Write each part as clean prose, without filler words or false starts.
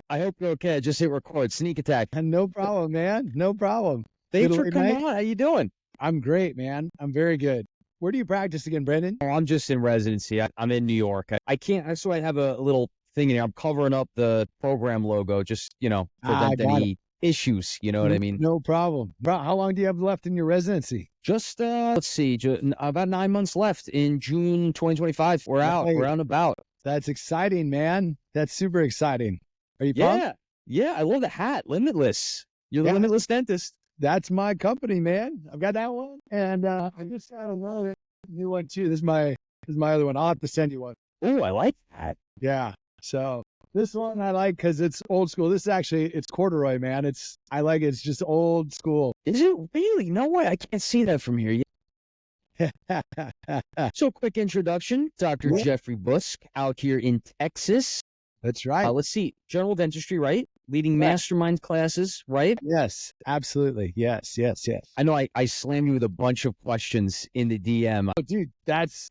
I hope you're okay. I just hit record. Sneak attack. No problem, man. No problem. Thanks for Late coming night? on. How you doing? I'm great, man. I'm very good. Where do you practice again, Brendan? Oh, I'm just in residency. I'm in New York. I can't. I so I have a little thing in here. I'm covering up the program logo, just I prevent got it. any issues. You know what I mean? No problem. Bro, how long do you have left in your residency? Just let's see, about 9 months left in June 2025. We're out. Right. We're out and about. That's exciting, man. That's super exciting. Are you pumped? Yeah. I love the hat. Limitless. You're the Yeah. limitless dentist. That's my company, man. I've got that one. And I just got another new one too. This is my other one. I'll have to send you one. Oh, I like that. Yeah. So this one I like because it's old school. This is actually, it's corduroy, man. I like it. It's just old school. Is it really? No way. I can't see that from here. So quick introduction, Dr. Yeah. Jeffery Buske out here in Texas. That's right. Let's see, general dentistry, right? Leading Right. mastermind classes, right? Yes, absolutely. Yes. I know I slammed you with a bunch of questions in the DM. Oh, dude, that's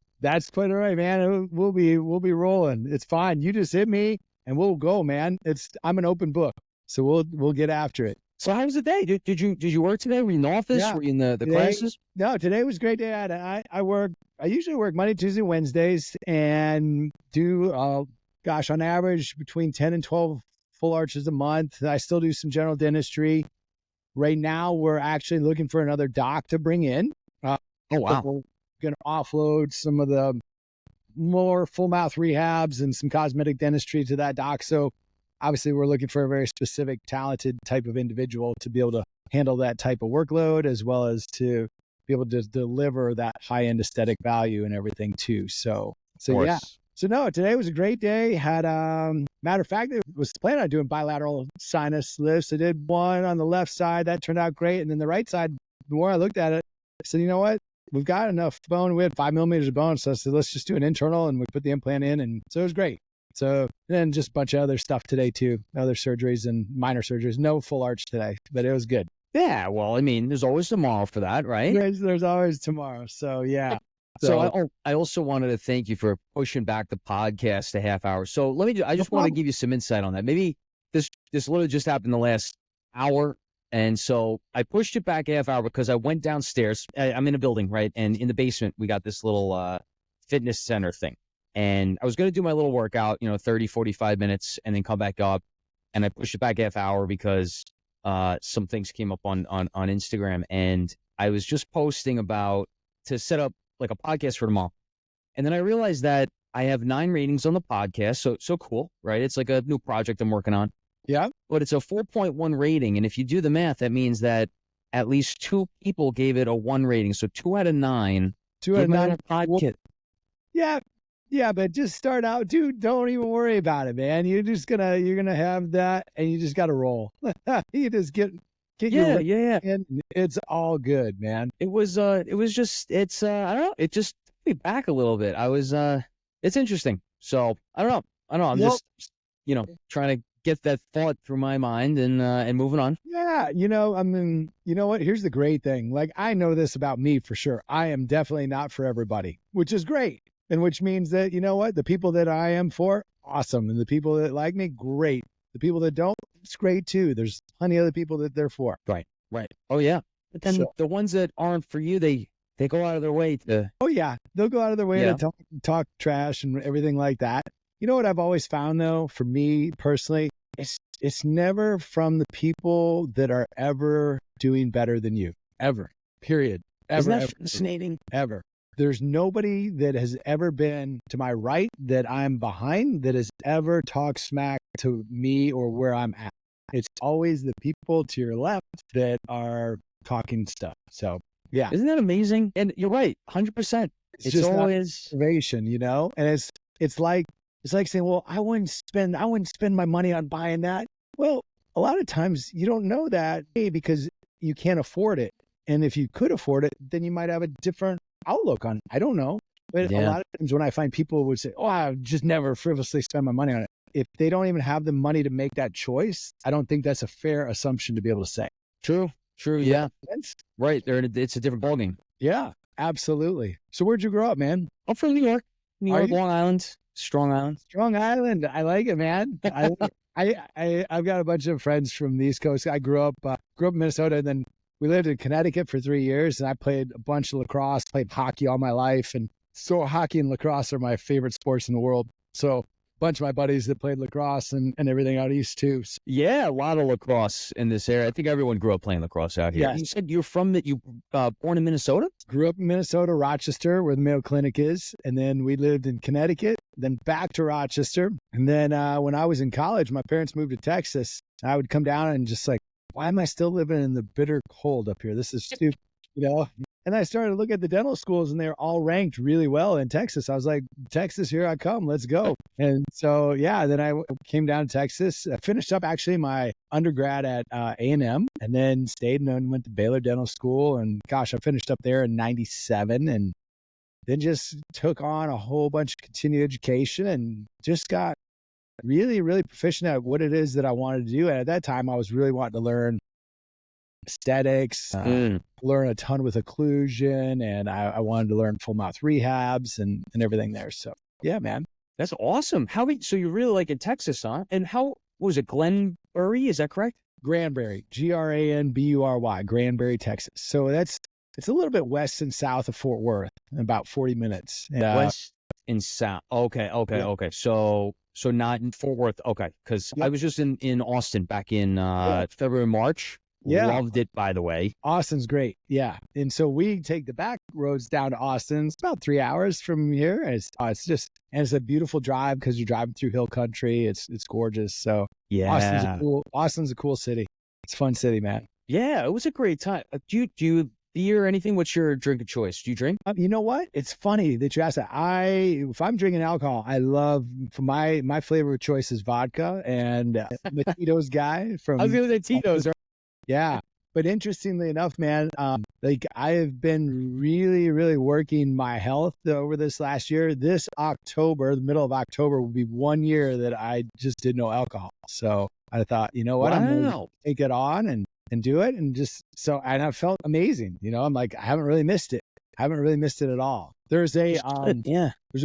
quite all right, man. We'll be rolling. It's fine. You just hit me and we'll go, man. I'm an open book, so we'll get after it. So how was the day? Did you work today? Were you in the office? Yeah. Were you in the Today- classes? No, today was a great day. I usually work Monday, Tuesday, Wednesdays, and do on average between 10 and 12 full arches a month. I still do some general dentistry. Right now, we're actually looking for another doc to bring in. Oh wow. We're going to offload some of the more full mouth rehabs and some cosmetic dentistry to that doc. So obviously we're looking for a very specific, talented type of individual to be able to handle that type of workload, as well as to be able to deliver that high end aesthetic value and everything too. So yeah. So no, today was a great day. Had matter of fact, I was planning on doing bilateral sinus lifts. I did one on the left side. That turned out great. And then the right side, the more I looked at it, I said, you know what? We've got enough bone. We had 5 millimeters of bone. So I said, let's just do an internal, and we put the implant in. And so it was great. So then just a bunch of other stuff today too, other surgeries and minor surgeries. No full arch today, but it was good. Yeah, well, I mean, there's always tomorrow for that, right? There's always tomorrow. So yeah. So I also wanted to thank you for pushing back the podcast a half hour. So I just want to give you some insight on that. Maybe this literally just happened the last hour. And so I pushed it back a half hour because I went downstairs. I'm in a building, right? And in the basement, we got this little fitness center thing. And I was going to do my little workout, 30, 45 minutes, and then come back up. And I pushed it back a half hour because some things came up on Instagram. And I was just posting about to set up like a podcast for tomorrow. And then I realized that I have 9 ratings on the podcast. So cool, right? It's like a new project I'm working on. Yeah. But it's a 4.1 rating. And if you do the math, that means that at least 2 people gave it a 1 rating. So 2 out of 9. 2 out of 9 podcast. Yeah, but just start out, dude. Don't even worry about it, man. You're gonna have that, and you just gotta roll. You just get Yeah. and it's all good, man. It was just I don't know. It just took me back a little bit. I was it's interesting. So I don't know. I'm just trying to get that thought through my mind and moving on. Yeah, I mean, you know what? Here's the great thing. Like, I know this about me for sure. I am definitely not for everybody, which is great. And which means that, you know what? The people that I am for, awesome. And the people that like me, great. The people that don't, it's great too. There's plenty of other people that they're for. Right. Oh yeah. But then the ones that aren't for you, they go out of their way to. Oh yeah, they'll go out of their way to talk trash and everything like that. You know what I've always found though, for me personally, it's never from the people that are ever doing better than you. Ever. Period. Isn't that fascinating? Ever. There's nobody that has ever been to my right that I'm behind that has ever talked smack to me or where I'm at. It's always the people to your left that are talking stuff. So yeah. Isn't that amazing? And you're right, 100%. It's just always observation, and it's like saying, well, I wouldn't spend my money on buying that. Well, a lot of times you don't know that because you can't afford it. And if you could afford it, then you might have a different outlook on it. I don't know. But a lot of times when I find people would say, oh, I just never frivolously spend my money on it. If they don't even have the money to make that choice, I don't think that's a fair assumption to be able to say. True. Yeah. Right. It's a different ballgame. Yeah, absolutely. So where'd you grow up, man? I'm from New York, Long Island, Strong Island. Strong Island. I like it, man. I've got a bunch of friends from the East Coast. I grew up in Minnesota, and then we lived in Connecticut for 3 years, and I played a bunch of lacrosse, played hockey all my life, and so hockey and lacrosse are my favorite sports in the world. So a bunch of my buddies that played lacrosse and everything out east too. So, Yeah, a lot of lacrosse in this area. I think everyone grew up playing lacrosse out here. yeah, You said you're from you born in Minnesota? grew up in Minnesota, Rochester, where the Mayo Clinic is, and then we lived in Connecticut, then back to Rochester, and then when I was in college, my parents moved to Texas. I would come down and just like, why am I still living in the bitter cold up here? This is stupid, you know? And I started to look at the dental schools, and they're all ranked really well in Texas. I was like, Texas, here I come. Let's go. And so, yeah, then I came down to Texas. I finished up actually my undergrad at A&M, and then stayed and then went to Baylor Dental School. And gosh, I finished up there in 97, and then just took on a whole bunch of continuing education and just got really, really proficient at what it is that I wanted to do. And at that time, I was really wanting to learn aesthetics, learn a ton with occlusion, and I wanted to learn full mouth rehabs and everything there. So yeah, man. That's awesome. So you really like in Texas, huh? And what was it, Glenbury? Is that correct? Granbury, Granbury, Granbury, Texas. So it's a little bit west and south of Fort Worth, about 40 minutes. West and south. Okay. Yeah. So not in Fort Worth. Okay, because Yep. I was just in Austin back in February, March. Yeah. Loved it, by the way. Austin's great. Yeah. And so we take the back roads down to Austin. It's about 3 hours from here. And it's a beautiful drive because you're driving through hill country. It's gorgeous. So Yeah. Austin's a cool city. It's a fun city, man. Yeah, it was a great time. Do you beer or anything? What's your drink of choice? Do you drink? You know what? It's funny that you asked that. If I'm drinking alcohol, I love my flavor of choice is vodka, and I'm a Tito's guy from. I was gonna say Tito's. Right? Yeah. But interestingly enough, man, like I have been really, really working my health over this last year. This October, the middle of October, will be 1 year that I just did no alcohol. So I thought, you know what? I'm going to take it on and do it. And and I felt amazing. You know, I'm like, I haven't really missed it. I haven't really missed it at all. There's a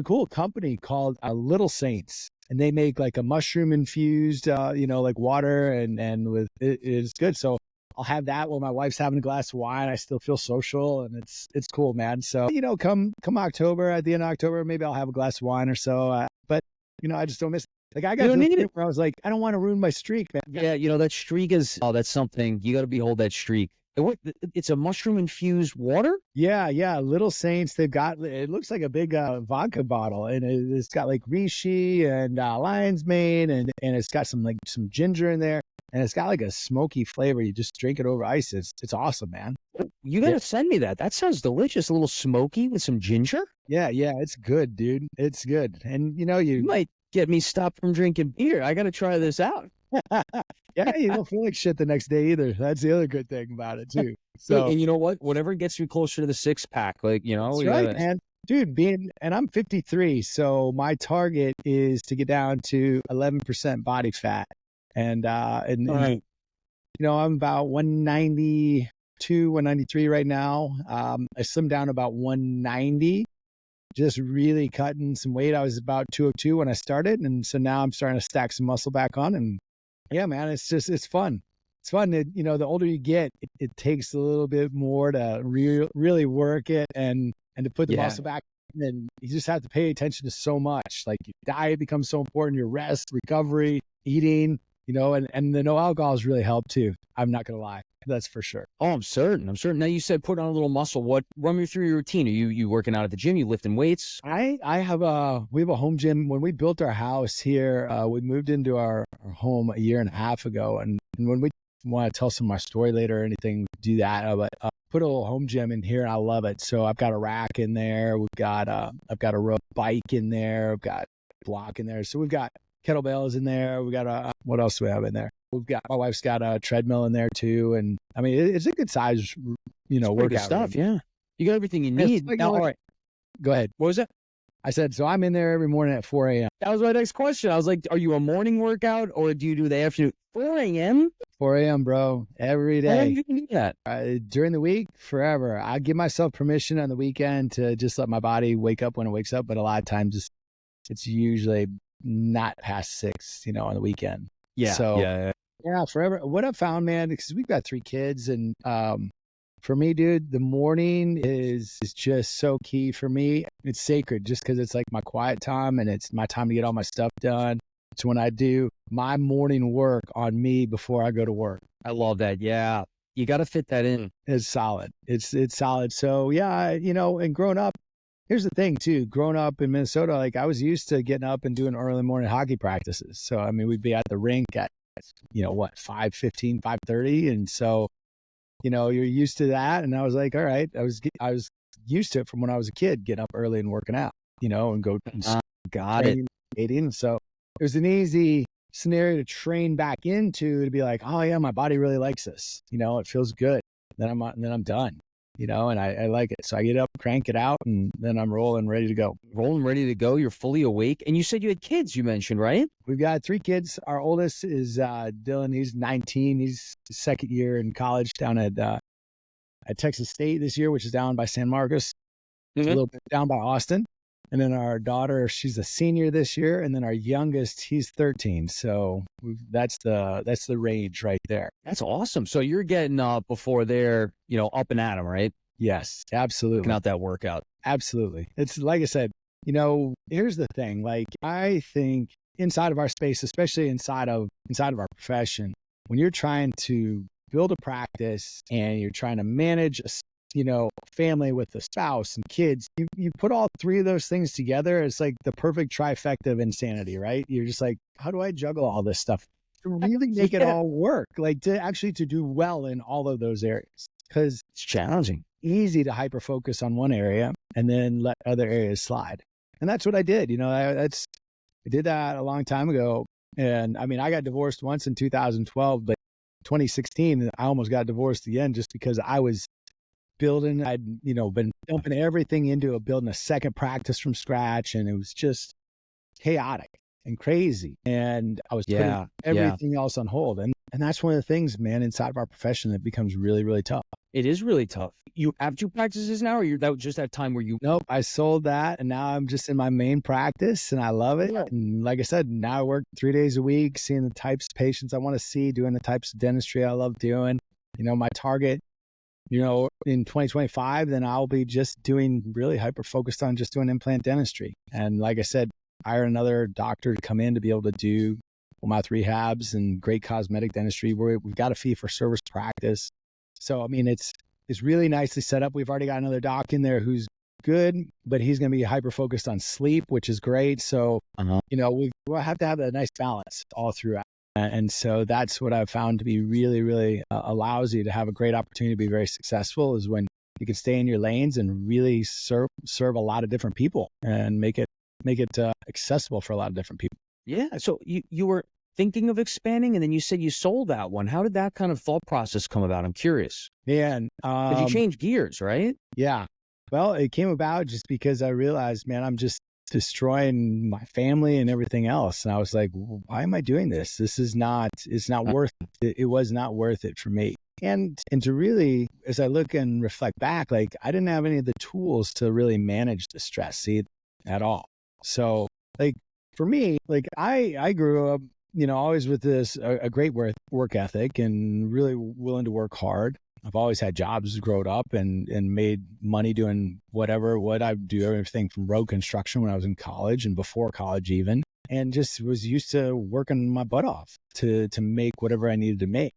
cool company called Little Saints. And they make like a mushroom infused, like water and with it is good. So I'll have that while my wife's having a glass of wine. I still feel social, and it's cool, man. So, come October, at the end of October, maybe I'll have a glass of wine or so. But, I just don't miss it. Like I got to the point where I was like, I don't want to ruin my streak, man. Yeah, that streak that's something. You got to behold that streak. It's a mushroom infused water? Yeah. Little Saints, they've got, it looks like a big vodka bottle, and it's got like reishi and lion's mane, and it's got some ginger in there, and it's got like a smoky flavor. You just drink it over ice. It's awesome, man. You got to send me that. That sounds delicious. A little smoky with some ginger. Yeah, it's good, dude. It's good. And you might get me stopped from drinking beer. I got to try this out. Yeah, you don't feel like shit the next day either. That's the other good thing about it too. So, and you know what? Whatever gets you closer to the 6-pack, that's right, man. Dude, and I'm 53, so my target is to get down to 11% body fat, and I'm about 192, 193 right now. I slimmed down about 190. Just really cutting some weight. I was about 202 when I started, and so now I'm starting to stack some muscle back on, and yeah, man, it's fun. It's fun. The older you get, it takes a little bit more to really work it and to put the muscle back. And you just have to pay attention to so much. Like your diet becomes so important, your rest, recovery, eating, and the no alcohol has really helped too. I'm not going to lie. That's for sure. Oh, I'm certain. Now you said put on a little muscle. Run me through your routine. Are you working out at the gym? You lifting weights? We have a home gym. When we built our house here, we moved into our home a year and a half ago. And when we want to tell some of my story later or anything, do that. But put a little home gym in here, and I love it. So I've got a rack in there. I've got a road bike in there. I've got a block in there. So we've got kettlebells in there. We got what else do we have in there? My wife's got a treadmill in there too, and I mean it's a good size, workout stuff. Yeah, you got everything you need. Now, all right, go ahead. What was that? I said so. I'm in there every morning at 4 a.m. That was my next question. I was like, are you a morning workout or do you do the afternoon? 4 a.m. 4 a.m. bro, every day. How do you do that? During the week, forever. I give myself permission on the weekend to just let my body wake up when it wakes up, but a lot of times it's usually not past 6, on the weekend. Yeah, So yeah. yeah, forever. What I've found, man, because we've got 3 kids, and for me, dude, the morning is just so key for me. It's sacred just because it's like my quiet time and it's my time to get all my stuff done. It's when I do my morning work on me before I go to work. I love that. Yeah. You got to fit that in. It's solid. It's solid. So yeah, and growing up, here's the thing too. Growing up in Minnesota, like I was used to getting up and doing early morning hockey practices. So I mean, we'd be at the rink at 5:15, 5:30, and so you're used to that. And I was like, all right, I was used to it from when I was a kid, getting up early and working out, and go and Got it. training, skating. So it was an easy scenario to train back into, to be like, oh yeah, my body really likes this. It feels good. Then I'm done. And I like it. So I get up, crank it out, and then I'm rolling, ready to go. Rolling, ready to go. You're fully awake. And you said you had kids, you mentioned, right? We've got 3 kids. Our oldest is Dylan. He's 19. He's second year in college down at Texas State this year, which is down by San Marcos, a little bit down by Austin. And then our daughter, she's a senior this year. And then our youngest, he's 13. So that's the range right there. That's awesome. So you're getting up before they're, up and at 'em, right? Yes, absolutely. Checking out that workout. Absolutely. It's like I said, here's the thing. Like I think inside of our space, especially inside of our profession, when you're trying to build a practice and you're trying to manage family with a spouse and kids, you put all 3 of those things together. It's like the perfect trifecta of insanity, right? You're just like, how do I juggle all this stuff to really make it all work? Like to do well in all of those areas, because it's challenging. Easy to hyper focus on one area and then let other areas slide. And that's what I did. I did that a long time ago. And I mean, I got divorced once in 2012, but 2016, I almost got divorced again just because I was building. I'd, been dumping everything into building a second practice from scratch. And it was just chaotic and crazy. And I was putting everything else on hold. And that's one of the things, man, inside of our profession that becomes really, really tough. It is really tough. You have 2 practices now, or that was just that time where you... Nope, I sold that, and now I'm just in my main practice, and I love it. And like I said, now I work 3 days a week, seeing the types of patients I want to see, doing the types of dentistry I love doing. My target, in 2025, then I'll be just doing really hyper-focused on just doing implant dentistry. And like I said, hire another doctor to come in to be able to do full mouth rehabs and great cosmetic dentistry. We've got a fee-for-service practice. So, I mean, it's really nicely set up. We've already got another doc in there who's good, but he's going to be hyper-focused on sleep, which is great. So, we'll have to have a nice balance all throughout. And so that's what I've found to be really, really allows you to have a great opportunity to be very successful, is when you can stay in your lanes and really serve a lot of different people and make it accessible for a lot of different people. Yeah. So you were thinking of expanding, and then you said you sold that one. How did that kind of thought process come about? I'm curious. Man, Did you change gears, right? Yeah. Well, it came about just because I realized, man, I'm just destroying my family and everything else. And I was like, why am I doing this? It's not worth it. It was not worth it for me. And to really, as I look and reflect back, like I didn't have any of the tools to really manage the stress at all. So like for me, like I grew up, always with a great work ethic and really willing to work hard. I've always had jobs growing up and made money doing what I do, everything from road construction when I was in college and before college even, and just was used to working my butt off to make whatever I needed to make.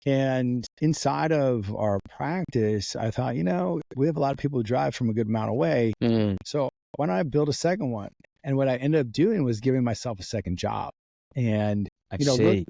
And inside of our practice, I thought, we have a lot of people who drive from a good amount away. So why don't I build a second one? And what I ended up doing was giving myself a second job. And,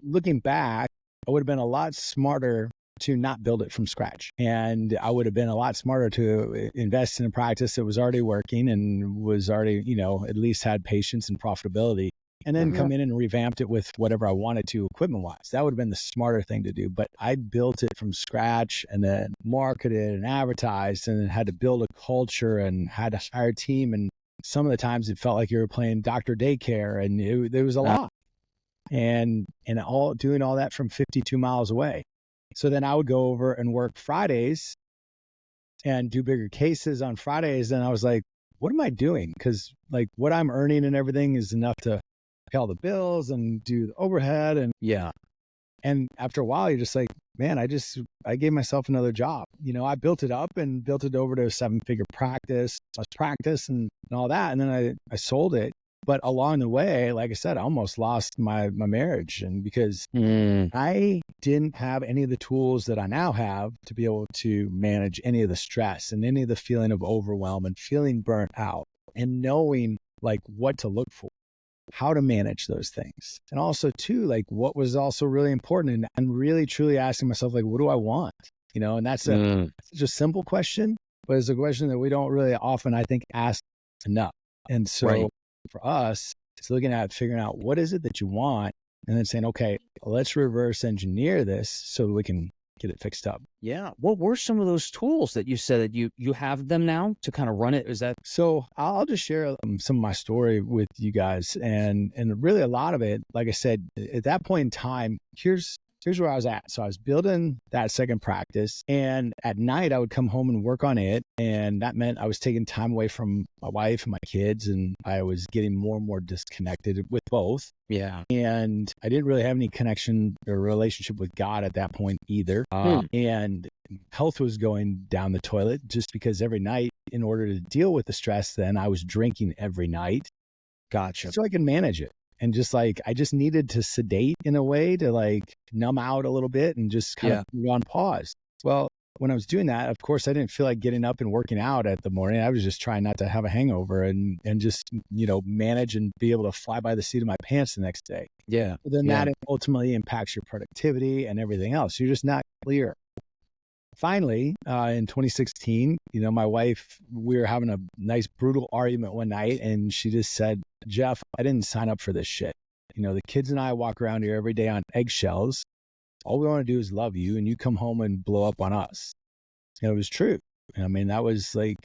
looking back, I would have been a lot smarter to not build it from scratch. And I would have been a lot smarter to invest in a practice that was already working and was already, at least had patience and profitability, and then come in and revamped it with whatever I wanted to equipment wise. That would have been the smarter thing to do. But I built it from scratch and then marketed and advertised and then had to build a culture and had to hire a team. And some of the times it felt like you were playing doctor daycare, and there was a lot. And doing all that from 52 miles away. So then I would go over and work Fridays and do bigger cases on Fridays. And I was like, what am I doing? Because like what I'm earning and everything is enough to pay all the bills and do the overhead. And after a while, you're just like, man, I gave myself another job. I built it up and built it over to a 7-figure practice, and all that. And then I sold it. But along the way, like I said, I almost lost my marriage. And because I didn't have any of the tools that I now have to be able to manage any of the stress and any of the feeling of overwhelm and feeling burnt out and knowing like what to look for, how to manage those things. And also too, like what was also really important and really truly asking myself, like, what do I want? And that's such a simple question, but it's a question that we don't really often, I think, ask enough. And so for us, it's looking at figuring out what is it that you want and then saying, okay, let's reverse engineer this so we can get it fixed up. Yeah. What were some of those tools that you said that you have them now to kind of run it? Is that so? I'll just share some of my story with you guys, and really a lot of it, like I said, at that point in time, here's where I was at. So I was building that second practice, and at night I would come home and work on it, and that meant I was taking time away from my wife and my kids, and I was getting more and more disconnected with both. Yeah. And I didn't really have any connection or relationship with God at that point either. And health was going down the toilet just because every night, in order to deal with the stress, then I was drinking every night. Gotcha. So I can manage it. And just like, I just needed to sedate in a way to like numb out a little bit and just kind of be on pause. Well, when I was doing that, of course, I didn't feel like getting up and working out at the morning. I was just trying not to have a hangover and just, manage and be able to fly by the seat of my pants the next day. Yeah. But then that ultimately impacts your productivity and everything else. You're just not clear. Finally, in 2016, my wife, we were having a nice brutal argument one night, and she just said, Jeff, I didn't sign up for this shit. The kids and I walk around here every day on eggshells. All we want to do is love you, and you come home and blow up on us. And it was true. I mean, that was like,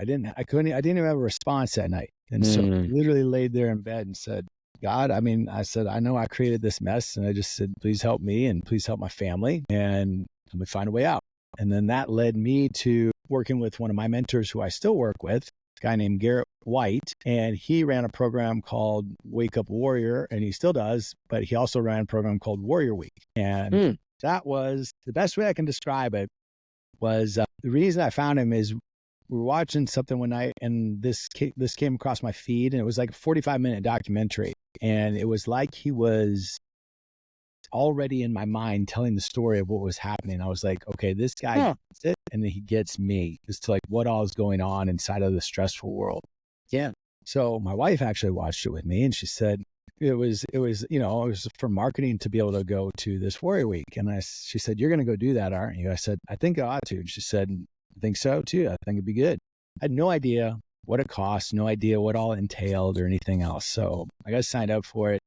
I didn't even have a response that night. And so I literally laid there in bed and said, God, I said, I know I created this mess, and I just said, please help me and please help my family, and let me find a way out. And then that led me to working with one of my mentors who I still work with, a guy named Garrett White. And he ran a program called Wake Up Warrior, and he still does, but he also ran a program called Warrior Week. And that was the best way I can describe it was the reason I found him is we were watching something one night, and this came across my feed, and it was like a 45-minute documentary. And it was like he was already in my mind telling the story of what was happening. I was like, okay, this guy gets it, and then he gets me as to like what all is going on inside of the stressful world. Yeah. So my wife actually watched it with me, and she said it was for marketing to be able to go to this Warrior Week. And she said, you're going to go do that, aren't you? I said, I think I ought to. And she said, I think so too. I think it'd be good. I had no idea what it cost, no idea what all entailed or anything else. So I got signed up for it.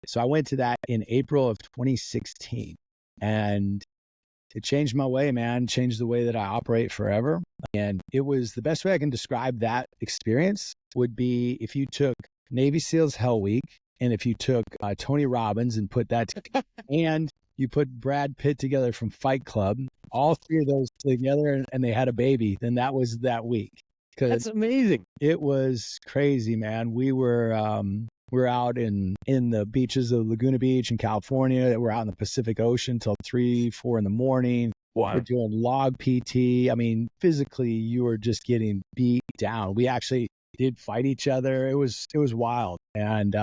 So I went to that in April of 2016, and it changed my way, man, changed the way that I operate forever. And it was the best way I can describe that experience would be if you took Navy SEALs Hell Week, and if you took Tony Robbins and put that and you put Brad Pitt together from Fight Club, all three of those together, and they had a baby, then that was that week. That's amazing. It was crazy, man. We were out in the beaches of Laguna Beach in California. We're out in the Pacific Ocean till 3-4 in the morning. Wow. We're doing log PT. I mean, physically, you were just getting beat down. We actually did fight each other. It was wild. And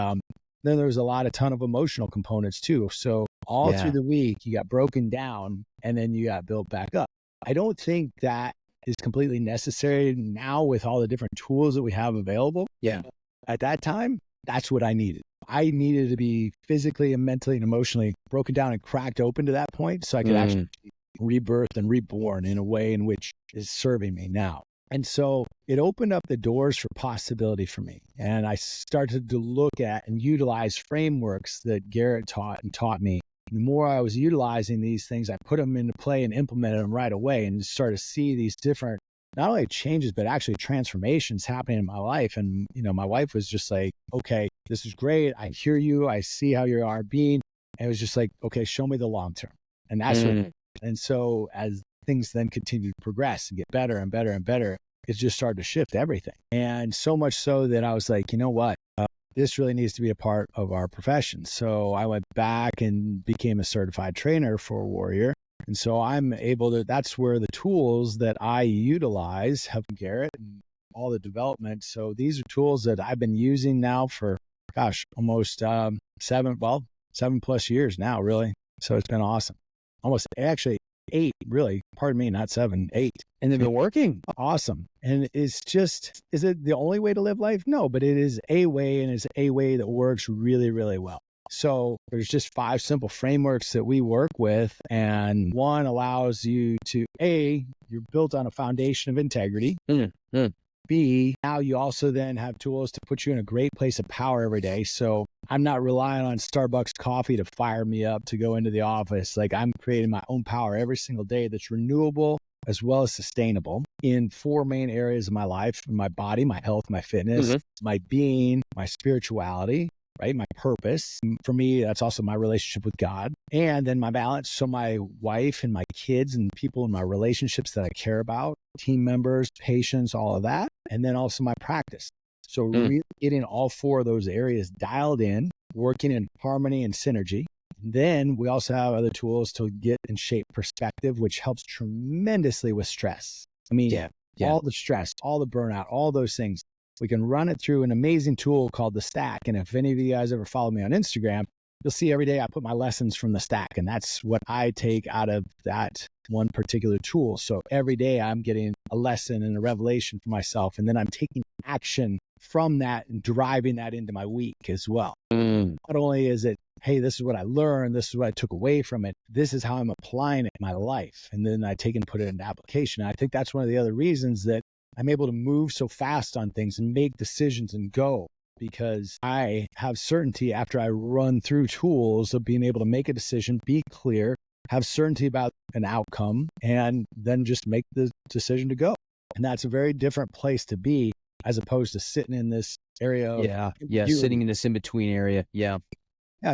then there was a ton of emotional components too. So all through the week, you got broken down and then you got built back up. I don't think that is completely necessary now with all the different tools that we have available. Yeah. At that time, that's what I needed. I needed to be physically and mentally and emotionally broken down and cracked open to that point so I could actually be rebirthed and reborn in a way in which is serving me now. And so it opened up the doors for possibility for me. And I started to look at and utilize frameworks that Garrett taught me. The more I was utilizing these things, I put them into play and implemented them right away and started to see these different, not only changes, but actually transformations happening in my life. And, my wife was just like, okay, this is great. I hear you. I see how you are being. And it was just like, okay, show me the long term. And that's what, and so as things then continued to progress and get better and better and better, it just started to shift everything. And so much so that I was like, you know what? this really needs to be a part of our profession. So I went back and became a certified trainer for Warrior. And so I'm able to, that's where the tools that I utilize help Garrett and all the development. So these are tools that I've been using now for, almost 7+ years now, really. So it's been awesome. Almost actually 8, really. Pardon me, not 7, 8. And they've been working. Awesome. And it's just, is it the only way to live life? No, but it is a way, and it's a way that works really, really well. So there's just 5 simple frameworks that we work with. And one allows you to, A, you're built on a foundation of integrity. B, now you also then have tools to put you in a great place of power every day. So I'm not relying on Starbucks coffee to fire me up to go into the office. Like, I'm creating my own power every single day that's renewable as well as sustainable in 4 main areas of my life: my body, my health, my fitness, my being, my spirituality, right? My purpose. For me, that's also my relationship with God. And then my balance. So my wife and my kids and people in my relationships that I care about, team members, patients, all of that. And then also my practice. So really getting all 4 of those areas dialed in, working in harmony and synergy. And then we also have other tools to get and shape perspective, which helps tremendously with stress. I mean, all the stress, all the burnout, all those things. We can run it through an amazing tool called the Stack. And if any of you guys ever follow me on Instagram, you'll see every day I put my lessons from the Stack. And that's what I take out of that one particular tool. So every day I'm getting a lesson and a revelation for myself. And then I'm taking action from that and driving that into my week as well. Not only is it, hey, this is what I learned, this is what I took away from it, this is how I'm applying it in my life. And then I take and put it into application. I think that's one of the other reasons that I'm able to move so fast on things and make decisions and go, because I have certainty after I run through tools of being able to make a decision, be clear, have certainty about an outcome, and then just make the decision to go. And that's a very different place to be as opposed to sitting in this area of sitting in this in-between area. Yeah.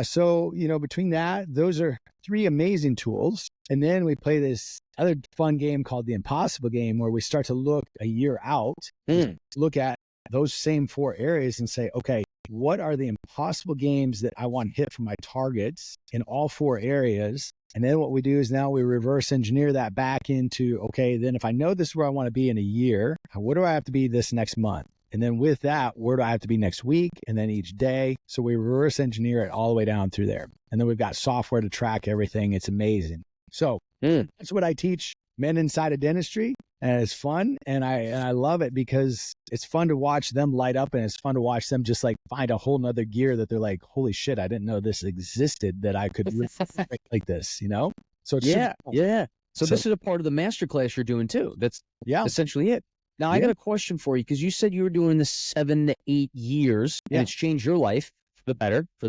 So, between that, those are 3 amazing tools. And then we play this other fun game called the Impossible Game, where we start to look a year out, look at those same 4 areas and say, okay, what are the impossible games that I want to hit for my targets in all 4 areas? And then what we do is now we reverse engineer that back into, okay, then if I know this is where I want to be in a year, what do I have to be this next month? And then with that, where do I have to be next week? And then each day. So we reverse engineer it all the way down through there. And then we've got software to track everything. It's amazing. So that's what I teach men inside of dentistry. And it's fun. And I love it because it's fun to watch them light up, and it's fun to watch them just like find a whole nother gear that they're like, holy shit, I didn't know this existed, that I could like this, So it's So this is a part of the masterclass you're doing too. That's essentially it. Now I got a question for you, because you said you were doing this 7 to 8 years and it's changed your life for the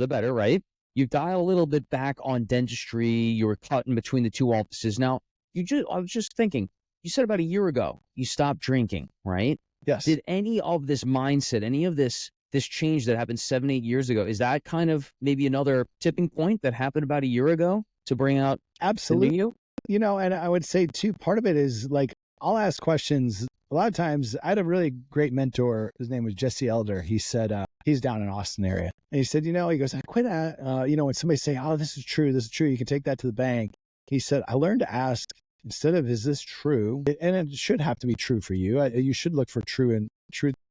better, right? You dial a little bit back on dentistry. You were cut in between the 2 offices. Now I was just thinking, you said about a year ago, you stopped drinking, right? Yes. Did any of this mindset, any of this change that happened 7, 8 years ago, is that kind of maybe another tipping point that happened about a year ago to bring out absolutely the new you? And I would say too, part of it is like, I'll ask questions. A lot of times I had a really great mentor. His name was Jesse Elder. He said, he's down in Austin area. And he said, he goes, I quit at, when somebody say, oh, this is true, you can take that to the bank. He said, I learned to ask, instead of, is this true? And it should have to be true for you. You should look for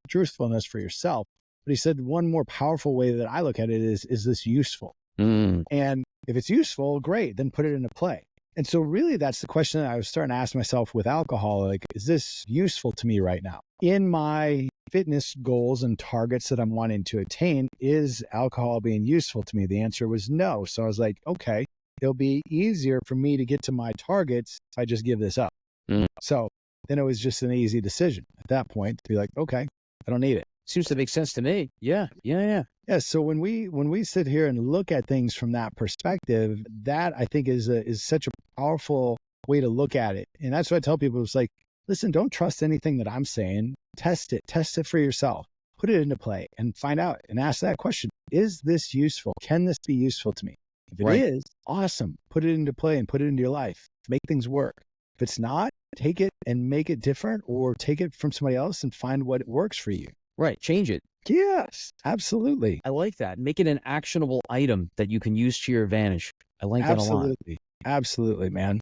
truthfulness for yourself. But he said, one more powerful way that I look at it is this useful? And if it's useful, great, then put it into play. And so really that's the question that I was starting to ask myself with alcohol. Like, is this useful to me right now? In my fitness goals and targets that I'm wanting to attain, is alcohol being useful to me? The answer was no. So I was like, okay, it'll be easier for me to get to my targets if I just give this up. So then it was just an easy decision at that point to be like, okay, I don't need it. Seems to make sense to me. Yeah. Yeah. So when we sit here and look at things from that perspective, that I think is such a powerful way to look at it. And that's what I tell people. It's like, listen, don't trust anything that I'm saying. Test it for yourself, put it into play and find out and ask that question. Is this useful? Can this be useful to me? If it is, awesome. Put it into play and put it into your life. Make things work. If it's not, take it and make it different, or take it from somebody else and find what works for you. Right. Change it. Yes, absolutely. I like that. Make it an actionable item that you can use to your advantage. I like that a lot. Absolutely. Absolutely, man.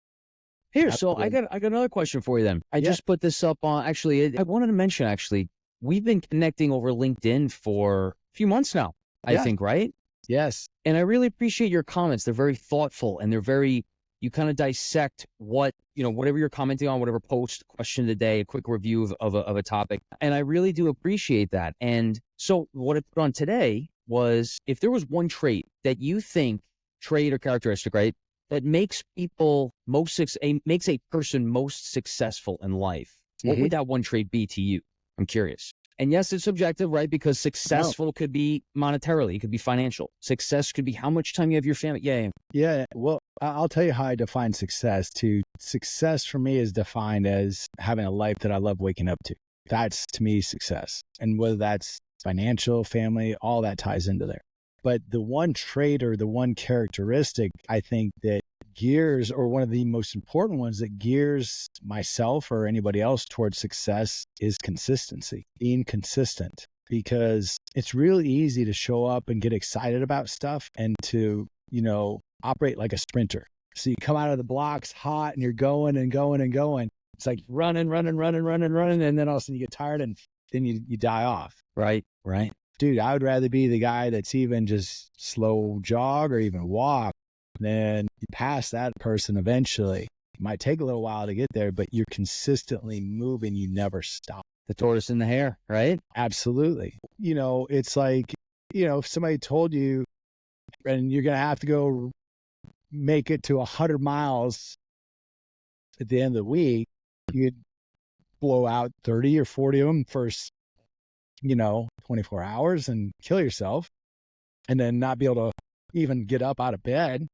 Here, so I Absolutely. got another question for you then. I Yeah. just put this up on actually I wanted to mention actually, we've been connecting over LinkedIn for a few months now, I Yeah. think, right? Yes. And I really appreciate your comments. They're very thoughtful and they're very, you kind of dissect what, whatever you're commenting on, whatever post, question of the day, a quick review of a topic. And I really do appreciate that. And so what I put on today was if there was one trait that you think, trait or characteristic, right, that makes makes a person most successful in life, what Mhm. would that one trait be to you? I'm curious. And yes, it's subjective, right? Because No. successful could be monetarily, it could be financial. Success could be how much time you have your family. Yeah. Yeah. Well, I'll tell you how I define success too. Success for me is defined as having a life that I love waking up to. That's to me success. And whether that's financial, family, all that ties into there. But the one trait or the one characteristic I think that gears, or one of the most important ones that gears myself or anybody else towards success, is consistency, being consistent. Because it's really easy to show up and get excited about stuff and to, operate like a sprinter. So you come out of the blocks hot and you're going and going and going. It's like running, running, running, running, running. And then all of a sudden you get tired and then you die off. Right. Dude, I would rather be the guy that's even just slow jog or even walk than you pass that person eventually. It might take a little while to get there, but you're consistently moving. You never stop. The tortoise and the hare, right? Absolutely. It's like, if somebody told you and you're going to have to go make it to 100 miles at the end of the week, you'd blow out 30 or 40 of them first, 24 hours and kill yourself and then not be able to even get up out of bed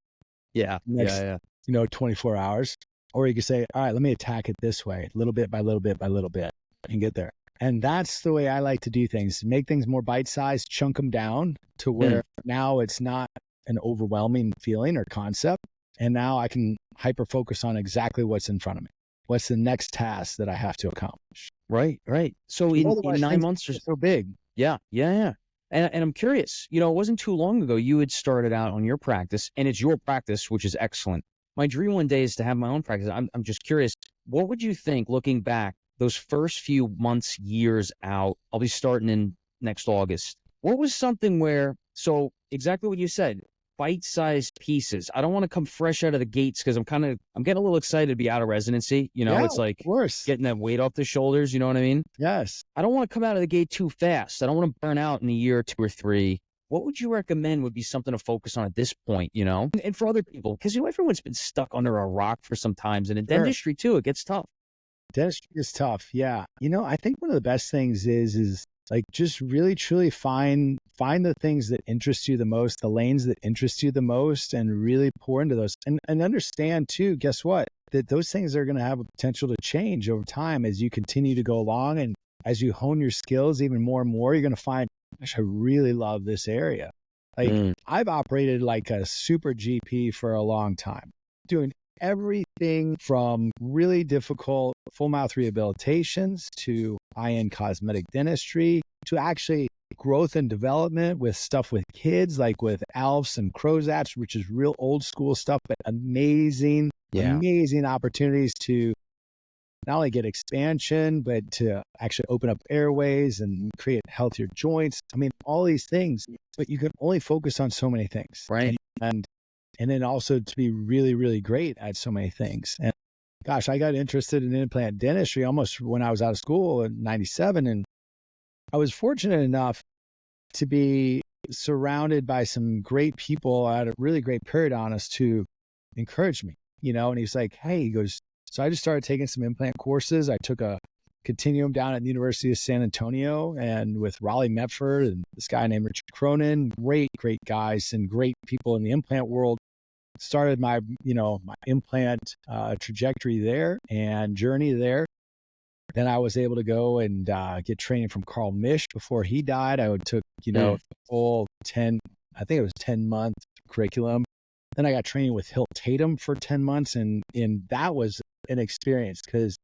Yeah. next, Yeah. 24 hours. Or you could say, all right, let me attack it this way, little bit by little bit by little bit, and get there. And that's the way I like to do things. Make things more bite-sized, chunk them down to where now it's not an overwhelming feeling or concept. And now I can hyper-focus on exactly what's in front of me. What's the next task that I have to accomplish? Right. So in Otherwise, 9 things months or are so big. Yeah. And I'm curious, it wasn't too long ago you had started out on your practice, and it's your practice, which is excellent. My dream one day is to have my own practice. I'm just curious, what would you think looking back those first few months, years out? I'll be starting in next August. What was something so exactly what you said, bite-sized pieces. I don't want to come fresh out of the gates because I'm getting a little excited to be out of residency. Yeah, It's like of course. getting that weight off the shoulders. You know what I mean? Yes. I don't want to come out of the gate too fast. I don't want to burn out in a year or 2 or 3. What would you recommend would be something to focus on at this point, And for other people, because everyone's been stuck under a rock for some times, and in Sure. dentistry too, it gets tough. Dentistry is tough. Yeah. I think one of the best things is like just really truly find the things that interest you the most, the lanes that interest you the most, and really pour into those. And understand too, guess what? That those things are going to have a potential to change over time as you continue to go along, and as you hone your skills even more and more, you're going to find, gosh, I really love this area. Like I've operated like a super GP for a long time, doing everything from really difficult full mouth rehabilitations to high-end cosmetic dentistry to actually growth and development with stuff with kids, like with ALFs and Crozats, which is real old school stuff, but amazing opportunities to not only get expansion, but to actually open up airways and create healthier joints. I mean, all these things, but you can only focus on so many things. Right. And then also to be really, really great at so many things. And gosh, I got interested in implant dentistry almost when I was out of school in 97. And I was fortunate enough to be surrounded by some great people. I had a really great periodontist who encouraged me, and he's like, hey, he goes, so I just started taking some implant courses. I took a continuum down at the University of San Antonio and with Raleigh Medford and this guy named Richard Cronin, great guys and great people in the implant world. Started my implant trajectory there and journey there. Then I was able to go and get training from Carl Misch before he died. I took, the full 10-month curriculum. Then I got training with Hill Tatum for 10 months. And that was an experience because,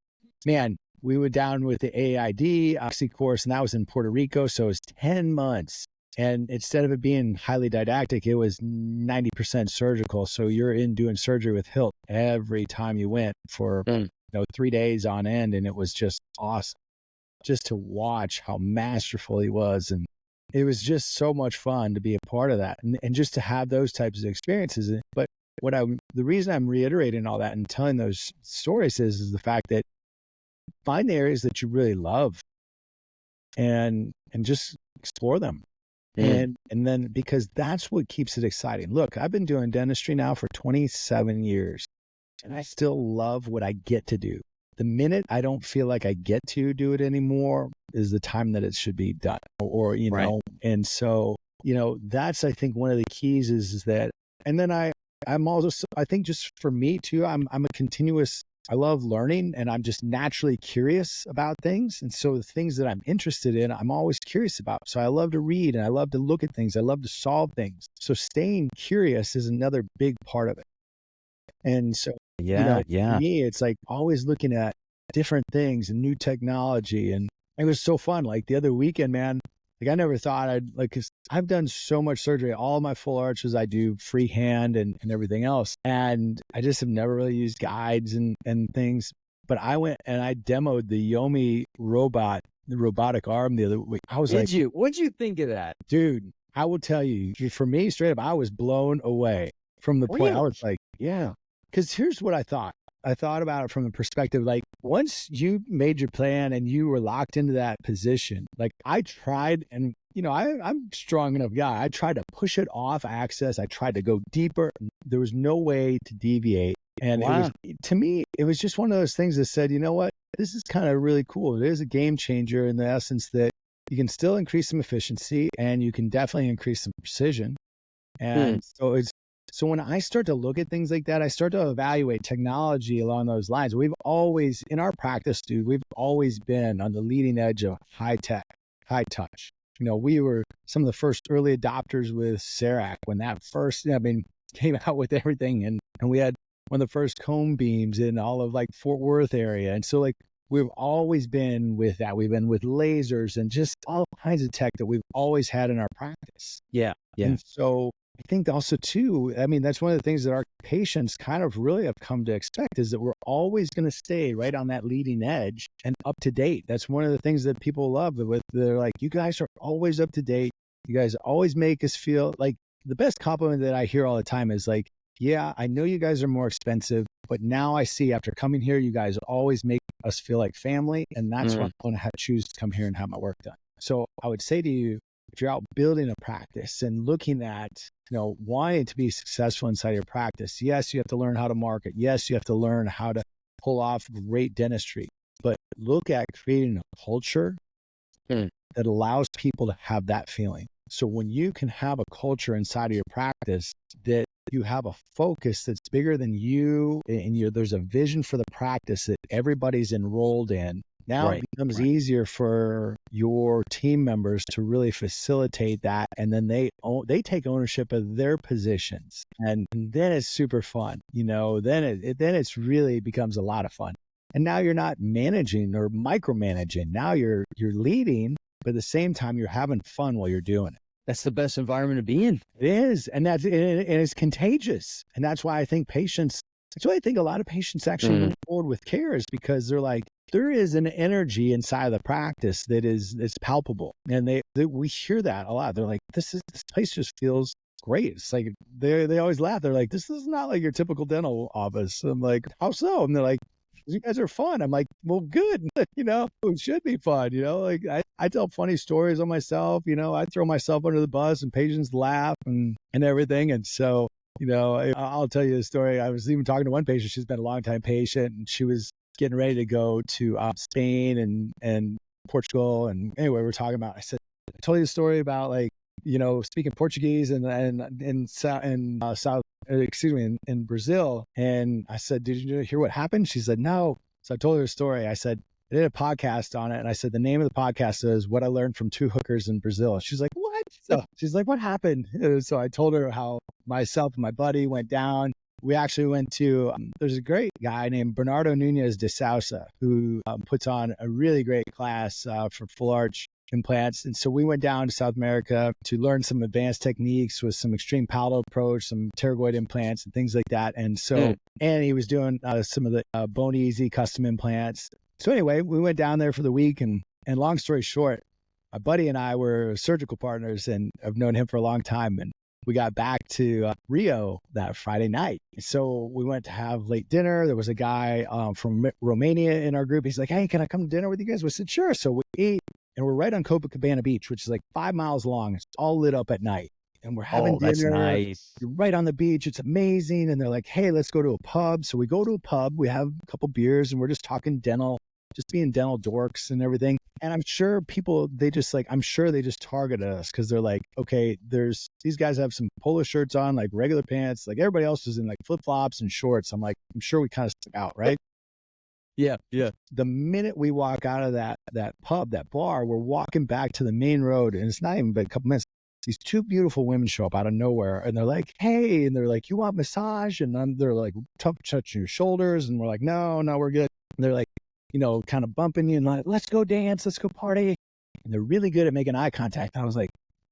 man, we went down with the AID Oxy course, and that was in Puerto Rico. So it was 10 months. And instead of it being highly didactic, it was 90% surgical. So you're in doing surgery with Hilt every time you went for 3 days on end. And it was just awesome just to watch how masterful he was. And it was just so much fun to be a part of that and just to have those types of experiences. But the reason I'm reiterating all that and telling those stories is the fact that find the areas that you really love and just explore them. And then, because that's what keeps it exciting. Look, I've been doing dentistry now for 27 years and I still love what I get to do. The minute I don't feel like I get to do it anymore is the time that it should be done or you know, and so, that's, I think one of the keys is that, and then I'm also, I think just for me too, I'm a continuous, I love learning and I'm just naturally curious about things. And so the things that I'm interested in, I'm always curious about. So I love to read and I love to look at things. I love to solve things. So staying curious is another big part of it. And so, for me, it's like always looking at different things and new technology. And it was so fun. Like the other weekend, man, like I never thought cause I've done so much surgery, all of my full arches, I do freehand and everything else. And I just have never really used guides and things, but I went and I demoed the Yomi robot, the robotic arm the other week. I was what'd you think of that? Dude, I will tell you, for me, straight up, I was blown away from the point. I was like, yeah, cause here's what I thought. I thought about it from the perspective, like once you made your plan and you were locked into that position, like I tried and, I'm a strong enough guy. I tried to push it off axis. I tried to go deeper. There was no way to deviate. And it was, to me, it was just one of those things that said, you know what, this is kind of really cool. It is a game changer in the essence that you can still increase some efficiency and you can definitely increase some precision. And so when I start to look at things like that, I start to evaluate technology along those lines. We've always, in our practice, dude, we've always been on the leading edge of high tech, high touch. We were some of the first early adopters with CEREC when that first, came out with everything. And we had one of the first cone beams in all of like Fort Worth area. And so like, we've always been with that. We've been with lasers and just all kinds of tech that we've always had in our practice. Yeah. And so I think also too, that's one of the things that our patients kind of really have come to expect is that we're always going to stay right on that leading edge and up to date. That's one of the things that people love they're like, you guys are always up to date. You guys always make us feel like the best compliment that I hear all the time is like, yeah, I know you guys are more expensive, but now I see after coming here, you guys always make us feel like family. And that's why I'm going to choose to come here and have my work done. So I would say to you, if you're out building a practice and looking at, wanting to be successful inside your practice, yes, you have to learn how to market. Yes, you have to learn how to pull off great dentistry, but look at creating a culture that allows people to have that feeling. So when you can have a culture inside of your practice that you have a focus that's bigger than you and there's a vision for the practice that everybody's enrolled in, now it becomes easier for your team members to really facilitate that. And then they take ownership of their positions. And then it's super fun. Then it's really becomes a lot of fun. And now you're not managing or micromanaging. Now you're leading, but at the same time, you're having fun while you're doing it. That's the best environment to be in. It is. And it's contagious. And that's why I think a lot of patients actually move forward with care is because they're like, there is an energy inside of the practice that's palpable. And we hear that a lot. They're like, this place just feels great. It's like, they always laugh. They're like, this is not like your typical dental office. I'm like, how so? And they're like, you guys are fun. I'm like, well, good. It should be fun. Like I tell funny stories on myself, I throw myself under the bus and patients laugh and everything. And so, I'll tell you a story. I was even talking to one patient. She's been a long time patient and she was getting ready to go to Spain and Portugal. And anyway, we're talking about, I told you a story about like, speaking Portuguese in Brazil. And I said, did you hear what happened? She said, no. So I told her a story. I said, I did a podcast on it. And I said, the name of the podcast is What I Learned from Two Hookers in Brazil. She's like, what? So she's like, what happened? So I told her how myself and my buddy went down. we actually went to, there's a great guy named Bernardo Nunez de Sousa who puts on a really great class for full arch implants. And so we went down to South America to learn some advanced techniques with some extreme palatal approach, some pterygoid implants and things like that. And so, and he was doing some of the Bone Easy custom implants. So anyway, we went down there for the week, and long story short, my buddy and I were surgical partners, and I've known him for a long time. And we got back to Rio that Friday night. So we went to have late dinner. There was a guy from Romania in our group. He's like, hey, can I come to dinner with you guys? We said, sure. So we ate, and we're right on Copacabana Beach, which is like 5 miles long. It's all lit up at night. And we're having dinner. That's nice. You're right on the beach. It's amazing. And they're like, hey, let's go to a pub. So we go to a pub. We have a couple beers, and we're just talking dental, just being dental dorks and everything. And I'm sure people, I'm sure they just targeted us because they're like, okay, these guys have some polo shirts on, like regular pants. Like everybody else is in like flip-flops and shorts. I'm like, I'm sure we kind of stuck out, right? Yeah. The minute we walk out of that pub, that bar, we're walking back to the main road, and it's not even been a couple minutes. These two beautiful women show up out of nowhere, and they're like, hey, and they're like, you want massage? And they're like, touching your shoulders, and we're like, no, we're good. And they're like, kind of bumping you and like, let's go dance, let's go party. And they're really good at making eye contact. And I was like,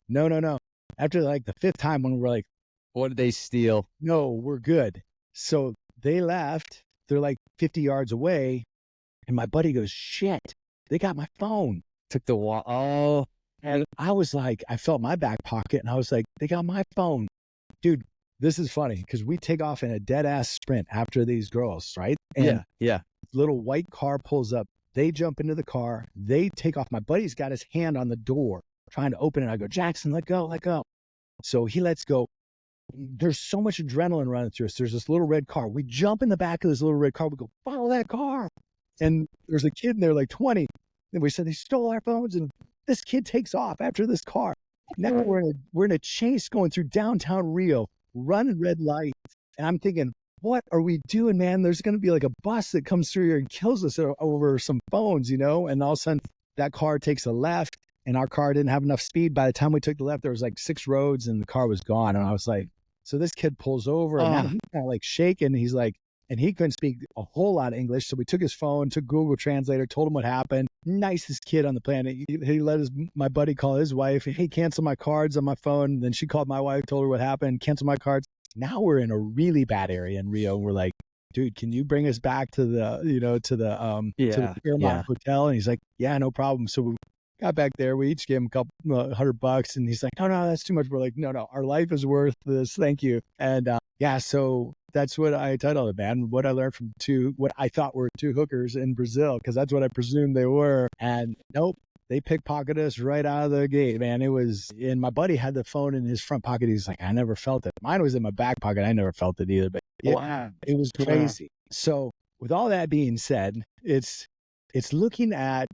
no. After like the fifth time, when we're like, what did they steal? No, we're good. So they left. They're like 50 yards away. And my buddy goes, shit, they got my phone. Took the wall. Oh. And I was like, I felt my back pocket, and I was like, they got my phone. Dude, this is funny because we take off in a dead ass sprint after these girls, right? And yeah. Little white car pulls up. They jump into the car. They take off. My buddy's got his hand on the door trying to open it. I go, Jackson, let go. So he lets go. There's so much adrenaline running through us. There's this little red car. We jump in the back of this little red car. We go, follow that car. And there's a kid in there, like 20. And we said, they stole our phones. And this kid takes off after this car. Now we're in a chase going through downtown Rio, running red lights. And I'm thinking, what are we doing, man? There's going to be like a bus that comes through here and kills us over some phones, And all of a sudden, that car takes a left, and our car didn't have enough speed. By the time we took the left, there was like 6 roads, and the car was gone. And I was like, so this kid pulls over, and now he's kind of like shaking. He's like, and he couldn't speak a whole lot of English. So we took his phone, took Google Translator, told him what happened. Nicest kid on the planet. He let my buddy call his wife. Hey, cancel my cards on my phone. Then she called my wife, told her what happened, cancel my cards. Now we're in a really bad area in Rio. We're like, dude, can you bring us back to the Fairmont Hotel? And he's like, yeah, no problem. So we got back there. We each gave him a couple $100, and he's like, no, that's too much. We're like, no, our life is worth this. Thank you. And so that's what I titled it, man. What I learned from what I thought were 2 hookers in Brazil, because that's what I presumed they were. And nope. They pickpocketed us right out of the gate, man. And my buddy had the phone in his front pocket. He's like, I never felt it. Mine was in my back pocket. I never felt it either, but it was crazy. So with all that being said, it's looking at,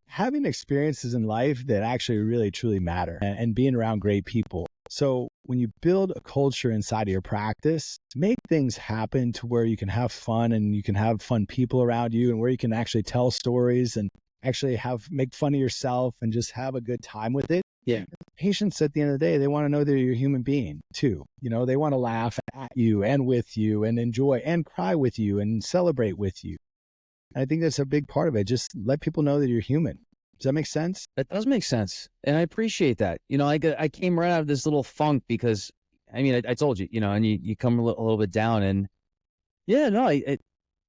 having experiences in life that actually really, truly matter and being around great people. So when you build a culture inside of your practice, make things happen to where you can have fun and you can have fun people around you, and where you can actually tell stories and actually make fun of yourself and just have a good time with it. Yeah. Patients at the end of the day, they want to know that you're a human being too. They want to laugh at you and with you and enjoy and cry with you and celebrate with you. And I think that's a big part of it. Just let people know that you're human. Does that make sense? That does make sense. And I appreciate that. I came right out of this little funk because, I told you, and you come a little bit down, and and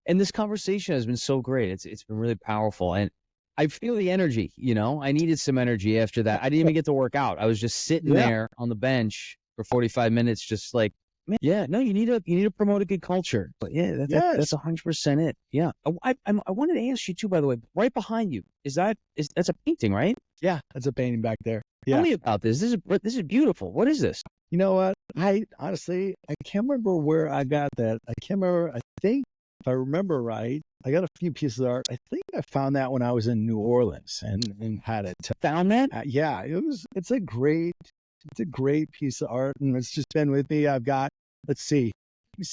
this conversation has been so great. It's been really powerful. And I feel the energy, I needed some energy after that. I didn't even get to work out. I was just sitting there on the bench for 45 minutes, just like, man, you need to promote a good culture. But that's 100% it. Yeah. I wanted to ask you too, by the way, right behind you, that's a painting, right? Yeah. That's a painting back there. Yeah. Tell me about this. This is beautiful. What is this? You know what? I honestly can't remember where I got that. I can't remember. I think if I remember right, I got a few pieces of art. I think I found that when I was in New Orleans and had it. Found that? Yeah, it's a great piece of art, and it's just been with me. Let me see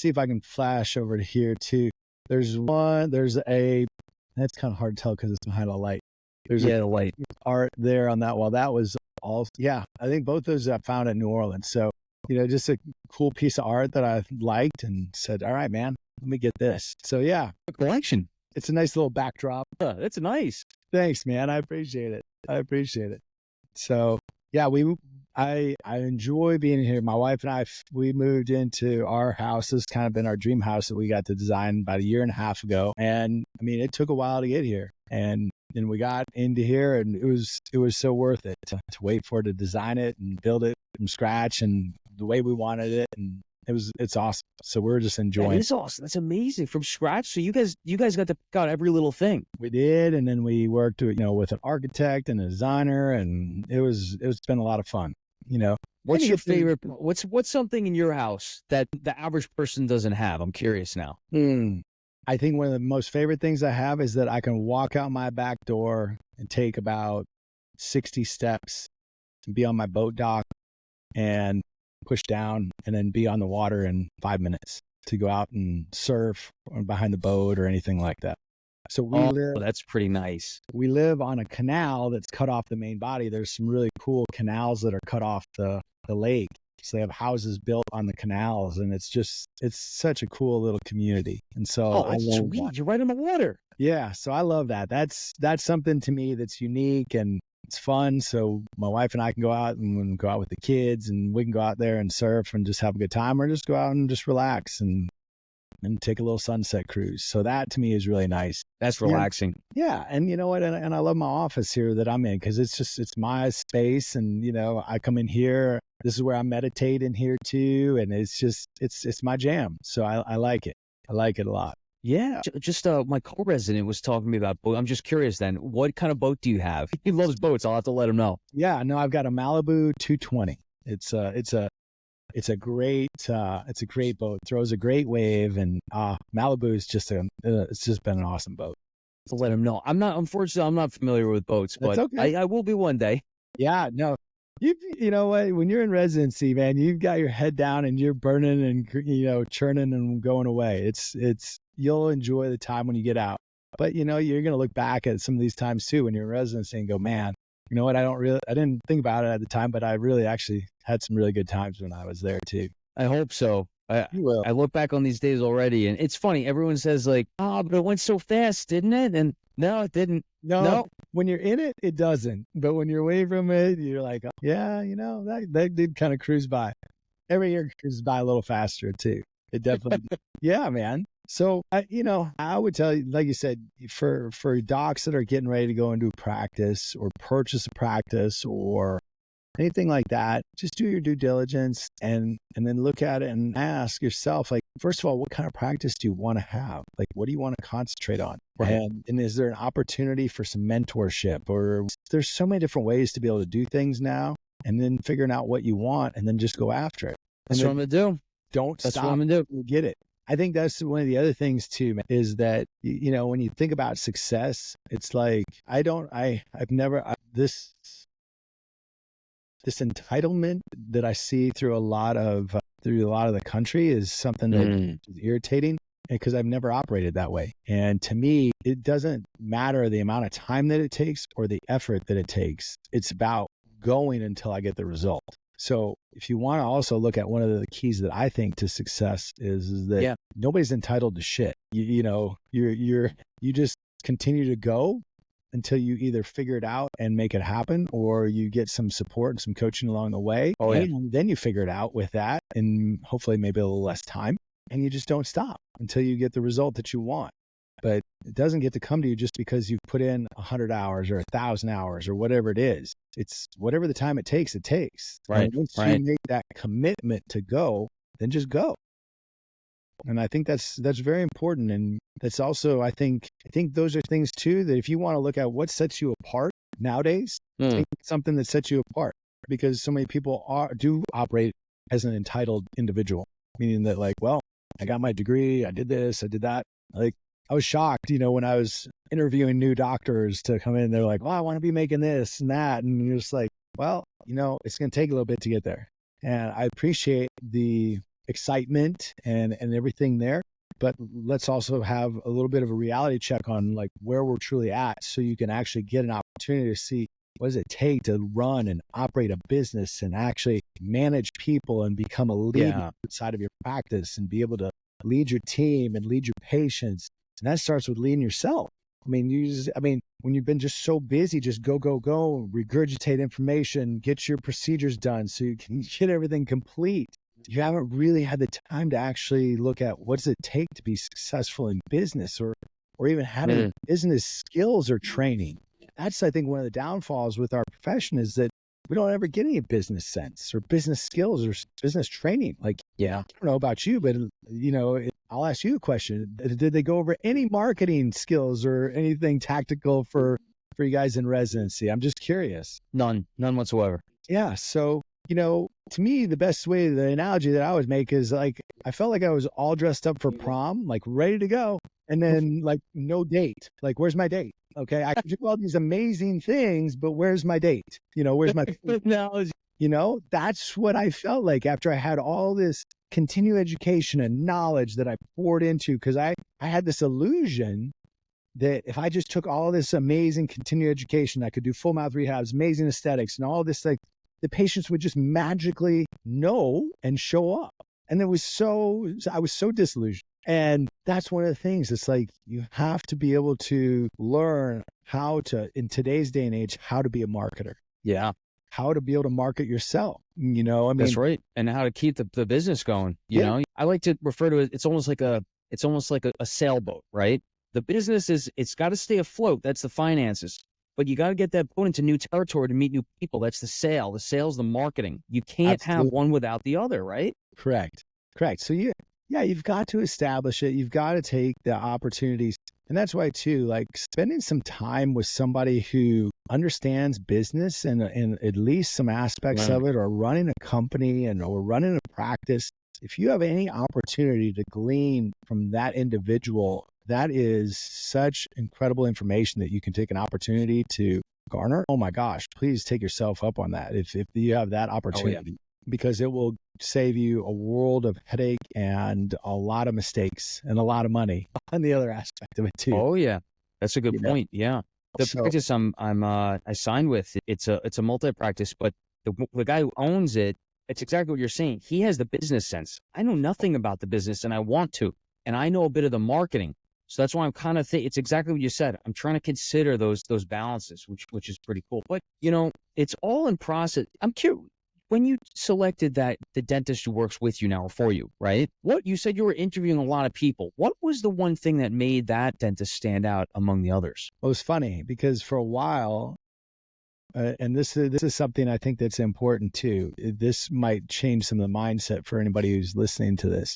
if I can flash over to here too. There's that's kind of hard to tell because it's behind a light. There's the light art there on that wall. That was all. Yeah, I think both those I found at New Orleans. So just a cool piece of art that I liked and said, all right, man, let me get this. So yeah, A collection. it's a nice little backdrop. That's nice. Thanks, man. I appreciate it. So yeah, I enjoy being here. My wife and I, we moved into our house. This has kind of been our dream house that we got to design about a year and a half ago. And I mean, it took a while to get here, and then we got into here, and it was so worth it to wait for it, to design it and build it from scratch and the way we wanted it. And it's awesome. So we're just enjoying. That is awesome. That's amazing. From scratch. So you guys got to pick out every little thing. We did, and then we worked with with an architect and a designer, and it's been a lot of fun. What's your favorite? What's something in your house that the average person doesn't have? I'm curious now. I think one of the most favorite things I have is that I can walk out my back door and take about 60 steps and be on my boat dock and push down and then be on the water in 5 minutes to go out and surf or behind the boat or anything like that. So that's pretty nice. We live on a canal that's cut off the main body. There's some really cool canals that are cut off the lake. So they have houses built on the canals, and it's such a cool little community. And so that's sweet. You're right on the water. Yeah. So I love that. That's something to me that's unique and it's fun. So my wife and I can go out and go out with the kids, and we can go out there and surf and just have a good time, or just go out and just relax and take a little sunset cruise. So that to me is really nice. That's relaxing. Yeah. And you know what? And I love my office here that I'm in, because it's my space. And, I come in here. This is where I meditate in here too. And it's my jam. So I like it. I like it a lot. Yeah. Just my co-resident was talking to me about boat. I'm just curious then, what kind of boat do you have? He loves boats. I'll have to let him know. Yeah. No, I've got a Malibu 220. It's a great boat. Throws a great wave, and Malibu is it's just been an awesome boat. To let him know. Unfortunately, I'm not familiar with boats, but okay. I will be one day. Yeah, no. You know what? When you're in residency, man, you've got your head down and you're burning and churning and going away. You'll enjoy the time when you get out. But you're going to look back at some of these times too when you're in residency and go, man, you know what? I didn't think about it at the time, but I really actually had some really good times when I was there too. I hope so. You will. I look back on these days already, and it's funny. Everyone says like, but it went so fast, didn't it? And no, it didn't. No. When you're in it, it doesn't. But when you're away from it, you're like, oh, yeah, that did kind of cruise by. Every year cruises by a little faster too. It definitely, yeah, man. So, I would tell you, like you said, for docs that are getting ready to go into practice or purchase a practice or anything like that, just do your due diligence and then look at it and ask yourself, like, first of all, what kind of practice do you want to have? Like, what do you want to concentrate on? Right. And is there an opportunity for some mentorship? Or there's so many different ways to be able to do things now, and then figuring out what you want and then just go after it. That's what I'm going to do. That's what I'm going to do. Get it. I think that's one of the other things too, man, is that, when you think about success, it's like, this entitlement that I see through a lot of the country is something that is irritating, because I've never operated that way. And to me, it doesn't matter the amount of time that it takes or the effort that it takes. It's about going until I get the result. So if you want to also look at one of the keys that I think to success is that nobody's entitled to shit. You just continue to go until you either figure it out and make it happen, or you get some support and some coaching along the way. And then you figure it out with that, and hopefully maybe a little less time, and you just don't stop until you get the result that you want. But it doesn't get to come to you just because you've put in 100 hours or 1,000 hours or whatever it is. It's whatever the time it takes, it takes. Right. And once you make that commitment to go, then just go. And I think that's very important. And that's also, I think those are things too, that if you want to look at what sets you apart nowadays, take something that sets you apart, because so many people do operate as an entitled individual, meaning that like, well, I got my degree, I did this, I did that. Like, I was shocked, when I was interviewing new doctors to come in, they're like, well, I want to be making this and that. And you're just like, well, it's going to take a little bit to get there. And I appreciate the excitement and everything there, but let's also have a little bit of a reality check on like where we're truly at, so you can actually get an opportunity to see, what does it take to run and operate a business and actually manage people and become a leader outside of your practice and be able to lead your team and lead your patients. And that starts with leading yourself. I mean, when you've been just so busy, just go, regurgitate information, get your procedures done so you can get everything complete. You haven't really had the time to actually look at what does it take to be successful in business or even having business skills or training. That's, I think, one of the downfalls with our profession is that we don't ever get any business sense or business skills or business training. Like, I don't know about you, but I'll ask you a question. Did they go over any marketing skills or anything tactical for you guys in residency? I'm just curious. None whatsoever. Yeah. So, to me, the best way, the analogy that I would make is like, I felt like I was all dressed up for prom, like ready to go. And then like no date. Like, where's my date? Okay. I can do all these amazing things, but where's my date? Where's my, that's what I felt like after I had all this continuing education and knowledge that I poured into. Cause I had this illusion that if I just took all this amazing continuing education, I could do full mouth rehabs, amazing aesthetics and all this, like the patients would just magically know and show up. And I was so disillusioned. And that's one of the things. It's like, you have to be able to learn how to, in today's day and age, how to be a marketer. Yeah. How to be able to market yourself. That's right. And how to keep the business going. You know, I like to refer to it. It's almost like a sailboat, right? The business it's got to stay afloat. That's the finances. But you got to get that boat into new territory to meet new people. That's the sale. The sales, the marketing. You can't have one without the other, right? Correct. So you've got to establish it. You've got to take the opportunities. And that's why too, like spending some time with somebody who understands business and at least some aspects of it, or running a company or running a practice. If you have any opportunity to glean from that individual, that is such incredible information that you can take an opportunity to garner. Oh my gosh, please take yourself up on that. If you have that opportunity, because it will save you a world of headache and a lot of mistakes and a lot of money on the other aspect of it too. Oh yeah. That's a good point. Yeah. The practice I signed with, it's a multi-practice, but the guy who owns it, it's exactly what you're saying. He has the business sense. I know nothing about the business and I want to, and I know a bit of the marketing. So that's why I'm kind of it's exactly what you said. I'm trying to consider those balances, which is pretty cool. But it's all in process. I'm curious. When you selected that the dentist who works with you now or for you, right? What you said you were interviewing a lot of people. What was the one thing that made that dentist stand out among the others? Well, it was funny because for a while, and this is something I think that's important too. This might change some of the mindset for anybody who's listening to this.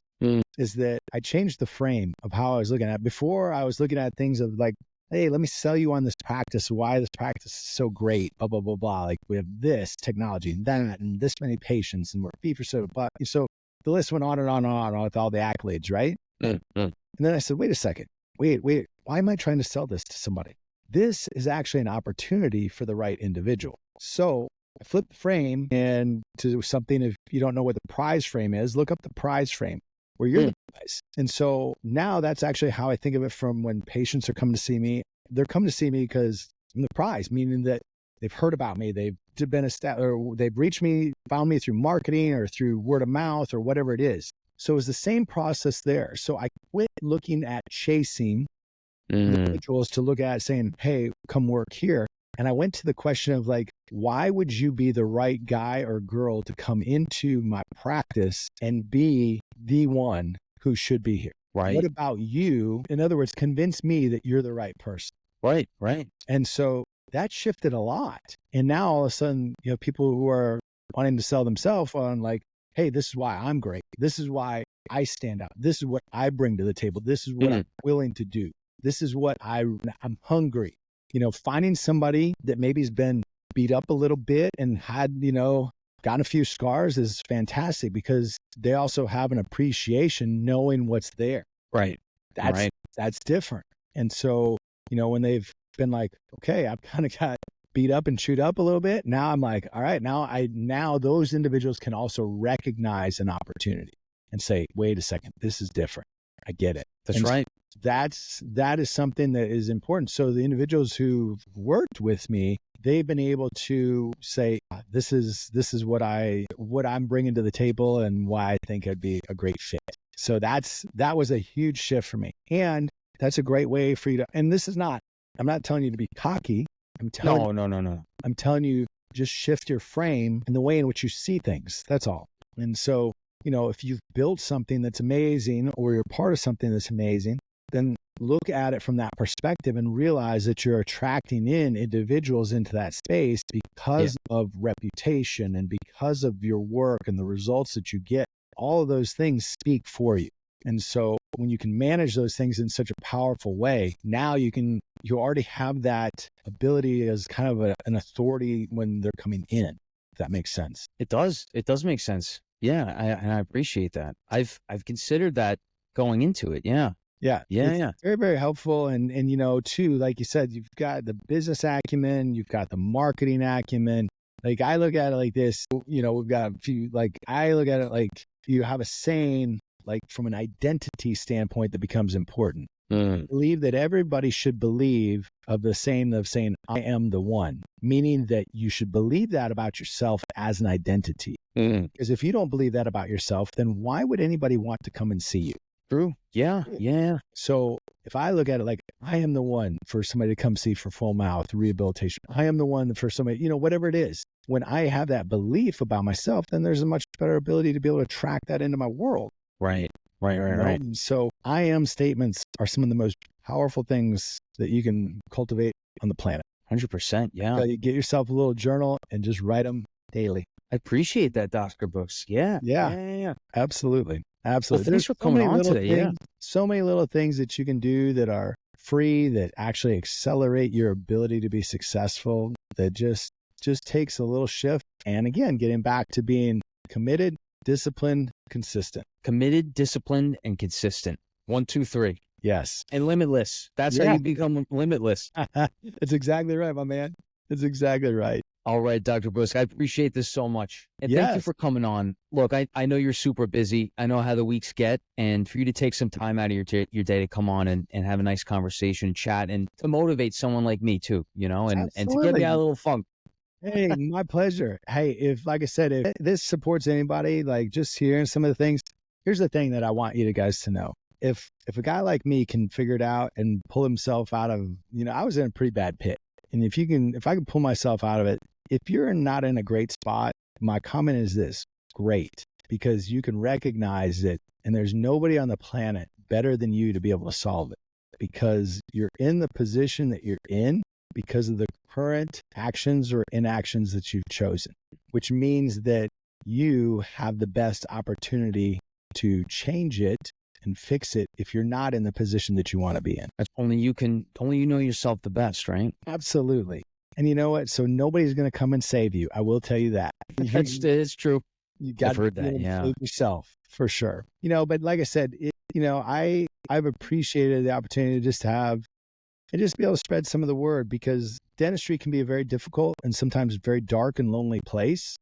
Is that I changed the frame of how I was looking at. Before, I was looking at things of like, hey, let me sell you on this practice, why this practice is so great, blah, blah, blah, blah. Like we have this technology and that and this many patients and we're fee for service. So the list went on and on and on with all the accolades, right? And then I said, wait a second, wait, why am I trying to sell this to somebody? This is actually an opportunity for the right individual. So I flipped the frame and to something, if you don't know what the prize frame is, look up the prize frame where you're the prize. And so now that's actually how I think of it from when patients are coming to see me. They're coming to see me because I'm the prize, meaning that they've heard about me. They've been or they've reached me, found me through marketing or through word of mouth or whatever it is. So it's the same process there. So I quit looking at chasing individuals to look at saying, hey, come work here. And I went to the question of like, why would you be the right guy or girl to come into my practice and be the one who should be here? Right. What about you? In other words, convince me that you're the right person. Right. And so that shifted a lot. And now all of a sudden, people who are wanting to sell themselves on like, hey, this is why I'm great. This is why I stand out. This is what I bring to the table. This is what I'm willing to do. This is what I'm hungry. Finding somebody that maybe has been beat up a little bit and had, gotten a few scars is fantastic because they also have an appreciation knowing what's there. Right. That's different. And so, when they've been like, okay, I've kind of got beat up and chewed up a little bit. Now I'm like, all right, now those individuals can also recognize an opportunity and say, wait a second, this is different. I get it. That's right. That is something that is important. So the individuals who've worked with me, they've been able to say, this is what I'm bringing to the table and why I think I'd be a great fit. So that was a huge shift for me. And that's a great way for you to, and I'm not telling you to be cocky. I'm telling you, just shift your frame and the way in which you see things. That's all. And so, if you've built something that's amazing or you're part of something that's amazing, then look at it from that perspective and realize that you're attracting in individuals into that space because of reputation and because of your work and the results that you get. All of those things speak for you. And so when you can manage those things in such a powerful way, now you already have that ability as kind of an authority when they're coming in, if that makes sense. It does make sense. Yeah. And I appreciate that. I've considered that going into it. Yeah. Yeah. Very, very helpful. And, too, like you said, you've got the business acumen, you've got the marketing acumen. Like I look at it like this, we've got a few, like I look at it like you have a saying, like from an identity standpoint that becomes important. I believe that everybody should believe of the saying I am the one, meaning that you should believe that about yourself as an identity. Because if you don't believe that about yourself, then why would anybody want to come and see you? True. Yeah. So if I look at it like I am the one for somebody to come see for full mouth rehabilitation, I am the one for somebody, whatever it is. When I have that belief about myself, then there's a much better ability to be able to track that into my world. Right. And so I am statements are some of the most powerful things that you can cultivate on the planet. 100%. Yeah. So you get yourself a little journal and just write them daily. I appreciate that, Dr. Buske. Yeah. Absolutely. Well, thanks for coming on today. So many little things that you can do that are free, that actually accelerate your ability to be successful, that just takes a little shift. And again, getting back to being committed, disciplined, consistent. Committed, disciplined, and consistent. 1, 2, 3. Yes. And limitless. That's how you become limitless. That's exactly right, my man. That's exactly right. All right, Dr. Buske, I appreciate this so much. And thank you for coming on. Look, I know you're super busy. I know how the weeks get. And for you to take some time out of your day to come on and have a nice conversation, chat, and to motivate someone like me too, and to get me out of a little funk. Hey, my pleasure. Hey, if this supports anybody, like just hearing some of the things, here's the thing that I want you guys to know. If a guy like me can figure it out and pull himself out of, I was in a pretty bad pit. And if I can pull myself out of it, if you're not in a great spot, my comment is this: great, because you can recognize it and there's nobody on the planet better than you to be able to solve it, because you're in the position that you're in because of the current actions or inactions that you've chosen, which means that you have the best opportunity to change it and fix it if you're not in the position that you want to be in. Only you know yourself the best, right? Absolutely. And you know what? So nobody's going to come and save you. I will tell you that. It's true. You got to save yourself for sure. But like I said, I've appreciated the opportunity to just be able to spread some of the word, because dentistry can be a very difficult and sometimes very dark and lonely place.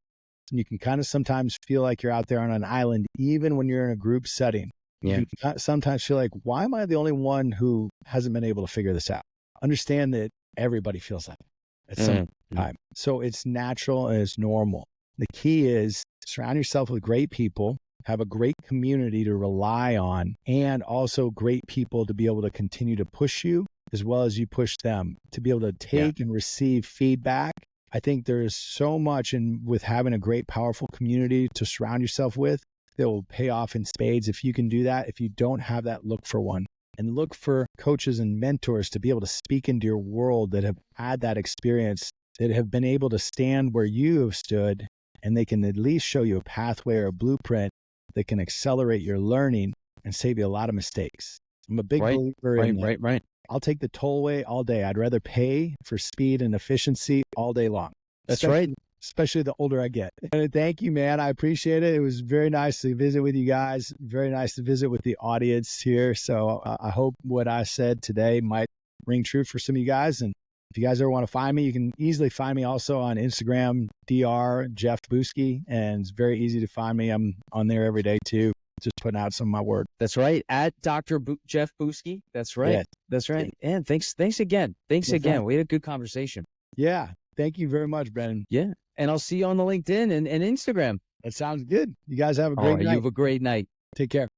And you can kind of sometimes feel like you're out there on an island, even when you're in a group setting. Yeah. You can sometimes feel like, why am I the only one who hasn't been able to figure this out? Understand that everybody feels like at some time. So it's natural and it's normal. The key is surround yourself with great people, have a great community to rely on, and also great people to be able to continue to push you as well as you push them, to be able to take and receive feedback. I think there is so much with having a great, powerful community to surround yourself with that will pay off in spades if you can do that. If you don't have that, look for one. And look for coaches and mentors to be able to speak into your world that have had that experience, that have been able to stand where you have stood, and they can at least show you a pathway or a blueprint that can accelerate your learning and save you a lot of mistakes. I'm a big believer in that. Right. I'll take the tollway all day. I'd rather pay for speed and efficiency all day long. That's right. Especially the older I get. And thank you, man. I appreciate it. It was very nice to visit with you guys. Very nice to visit with the audience here. So I hope what I said today might ring true for some of you guys. And if you guys ever want to find me, you can easily find me also on Instagram, Dr. Jeff Buske. And it's very easy to find me. I'm on there every day too, just putting out some of my work. That's right. At Dr. Jeff Buske. That's right. Yeah. That's right. And thanks again. We had a good conversation. Yeah. Thank you very much, Brennan. Yeah. And I'll see you on the LinkedIn and Instagram. That sounds good. You guys have a All great right. You night. have a great night. Take care.